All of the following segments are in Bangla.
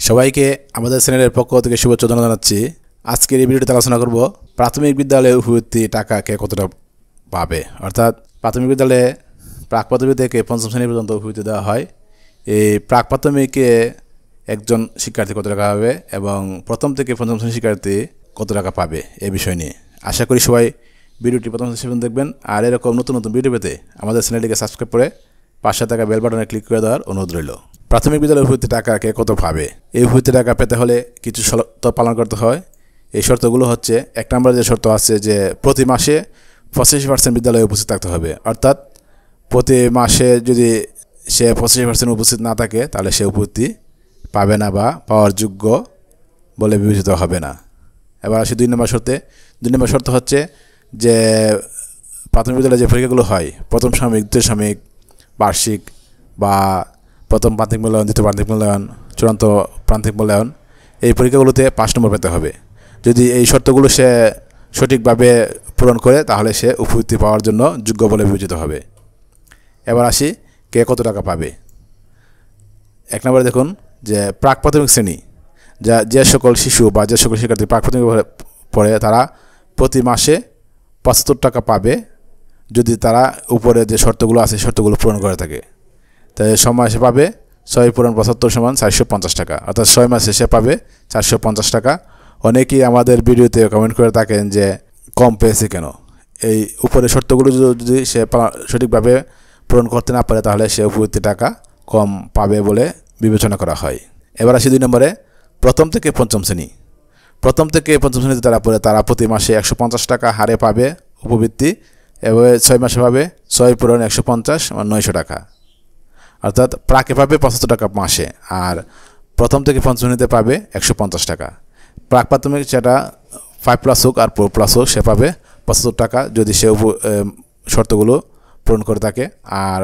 সবাইকে আমাদের চ্যানেলের পক্ষ থেকে শুভেচ্ছা জানাচ্ছি। আজকের এই ভিডিওতে আলোচনা করব প্রাথমিক বিদ্যালয়ে উপবৃত্তি টাকা কে কতটা পাবে। অর্থাৎ প্রাথমিক বিদ্যালয়ে প্রাক প্রাথমিক থেকে পঞ্চম শ্রেণী পর্যন্ত উপবৃত্তি দেওয়া হয়। এই প্রাক প্রাথমিকে একজন শিক্ষার্থী কত টাকা পাবে এবং প্রথম থেকে পঞ্চম শ্রেণীর শিক্ষার্থী কত টাকা পাবে এই বিষয় নিয়ে আশা করি সবাই ভিডিওটি প্রথম থেকে শেষ পর্যন্ত দেখবেন। আর এরকম নতুন নতুন ভিডিও পেতে আমাদের চ্যানেলটিকে সাবস্ক্রাইব করে পাশে থাকা বেল বাটনে ক্লিক করে দেওয়ার অনুরোধ রইল। প্রাথমিক বিদ্যালয়ের উপবৃত্তি টাকা কে কত পাবে? এই উপবৃত্তি টাকা পেতে হলে কিছু শর্ত পালন করতে হয়। এই শর্তগুলো হচ্ছে, এক নম্বরে যে শর্ত আছে যে প্রতি মাসে 85% বিদ্যালয়ে উপস্থিত থাকতে হবে। অর্থাৎ প্রতি মাসে যদি সে 85% উপস্থিত না থাকে তাহলে সে উপবৃত্তি পাবে না বা পাওয়ার যোগ্য বলে বিবেচিত হবে না। এবার আসি 2 নম্বর শর্তে। 2 নম্বর শর্ত হচ্ছে যে প্রাথমিক বিদ্যালয়ে যে পরীক্ষাগুলো হয়, প্রথম সাময়িক, দ্বিতীয় সাময়িক, বার্ষিক বা প্রথম প্রান্তিক মূল্যায়ন, দ্বিতীয় প্রান্তিক মূল্যায়ন, চূড়ান্ত প্রান্তিক মূল্যায়ন, এই পরীক্ষাগুলোতে 5 নম্বর পেতে হবে। যদি এই শর্তগুলো সে সঠিকভাবে পূরণ করে তাহলে সে উপবৃত্তি পাওয়ার জন্য যোগ্য বলে বিবেচিত হবে। এবার আসি কে কত টাকা পাবে। 1 নম্বরে দেখুন যে প্রাক প্রাথমিক শ্রেণী, যে সকল শিশু বা যে সকল শিক্ষার্থী প্রাক প্রাথমিক পড়ে তারা প্রতি মাসে 75 টাকা পাবে যদি তারা উপরে যে শর্তগুলো আছে শর্তগুলো পূরণ করে থাকে। তাই 6 মাসে পাবে 6 পূরণ 75 সমান 450 টাকা, অর্থাৎ 6 মাসে সে পাবে 450 টাকা। অনেকেই আমাদের ভিডিওতে কমেন্ট করে থাকেন যে কম পেয়েছে কেন। এই উপরে শর্তগুলো যদি সে সঠিকভাবে পূরণ করতে না পারে তাহলে সে উপবৃত্তি টাকা কম পাবে বলে বিবেচনা করা হয়। এবার আসি 2 নম্বরে, প্রথম থেকে পঞ্চম শ্রেণী। প্রথম থেকে পঞ্চম শ্রেণীতে তারা পড়ে তারা প্রতি মাসে 150 টাকা হারে পাবে উপবৃত্তি। এভাবে 6 মাসে পাবে 6 পূরণ 150 900 টাকা, অর্থাৎ প্রাকে পাবে 75 টাকা মাসে, আর প্রথম থেকে পঞ্চম শ্রেণীতে পাবে 150 টাকা। প্রাক প্রাথমিক যেটা 5+ হোক আর 4+ হোক সে পাবে 75 টাকা যদি সে শর্তগুলো পূরণ করে থাকে। আর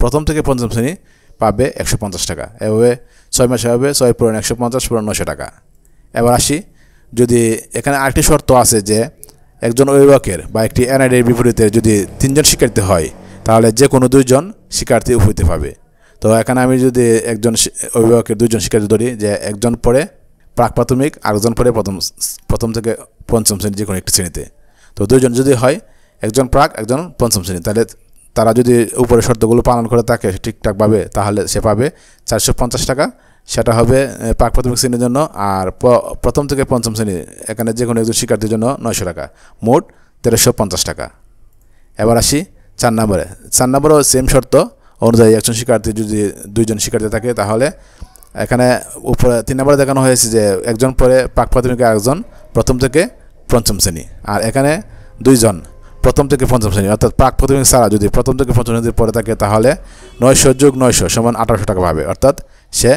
প্রথম থেকে পঞ্চম শ্রেণী পাবে 150 টাকা। এভাবে 6 মাসে পাবে 6 পূরণ 150 পূরণ 900 টাকা। এবার আসি, যদি এখানে আরেকটি শর্ত আছে যে একজন অভিভাবকের বা একটি এনআইডির বিপরীতে যদি 3 জন শিক্ষার্থী হয় তাহলে যে কোনো 2 জন শিক্ষার্থী উপবৃত্তি পাবে। তো এখানে আমি যদি একজন অভিভাবকের 2 জন শিক্ষার্থী ধরি, যে একজন পড়ে প্রাক প্রাথমিক, আরেকজন পড়ে প্রথম থেকে পঞ্চম শ্রেণী যে কোনো একটি শ্রেণীতে, তো 2 জন যদি হয়, একজন প্রাক একজন পঞ্চম শ্রেণী, তাহলে তারা যদি উপরে শর্তগুলো পালন করে থাকে ঠিকঠাকভাবে তাহলে সে পাবে 450 টাকা। সেটা হবে প্রাক প্রাথমিক শ্রেণীর জন্য। আর প্রথম থেকে পঞ্চম শ্রেণী এখানে যে কোনো একজন শিক্ষার্থীর জন্য 900 টাকা, মোট 1350 টাকা। এবার আসি 4 নম্বরে। 4 নম্বরেও সেম শর্ত অনুযায়ী একজন শিক্ষার্থী যদি 2 জন শিক্ষার্থী থাকে তাহলে এখানে উপরে 3 নম্বরে দেখানো হয়েছে যে একজন পড়ে প্রাক প্রাথমিকে, আরেকজন প্রথম থেকে পঞ্চম শ্রেণী। আর এখানে 2 জন প্রথম থেকে পঞ্চম শ্রেণী, অর্থাৎ প্রাক প্রাথমিক ছাড়া যদি প্রথম থেকে পঞ্চম শ্রেণীতে পড়ে থাকে তাহলে 900 যোগ 900 সমান 1800 টাকা পাবে। অর্থাৎ সে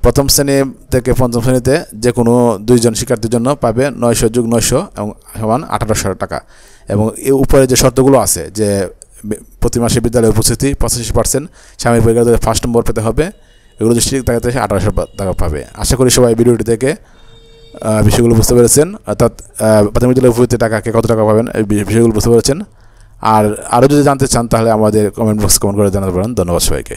প্রথম শ্রেণী থেকে পঞ্চম শ্রেণীতে যে কোনো 2 জন শিক্ষার্থীর জন্য পাবে 900 যোগ 900 এবং সমান 1800 টাকা। এবং এর উপরে যে শর্তগুলো আছে যে প্রতি মাসে বিদ্যালয়ে উপস্থিতি 85%, সাময়িক পরীক্ষাতে 1st নম্বর পেতে হবে, এগুলো যদি ঠিক থাকে 1800 টাকা পাবে। আশা করি সবাই ভিডিওটি থেকে বিষয়গুলো বুঝতে পেরেছেন। অর্থাৎ প্রাথমিক বিদ্যালয়ের উপবৃত্তি টাকা কে কত টাকা পাবেন এই বিষয়গুলো বুঝতে পেরেছেন। আর আরও যদি জানতে চান তাহলে আমাদের কমেন্ট বক্সে কমেন্ট করে জানাতে পারেন। ধন্যবাদ সবাইকে।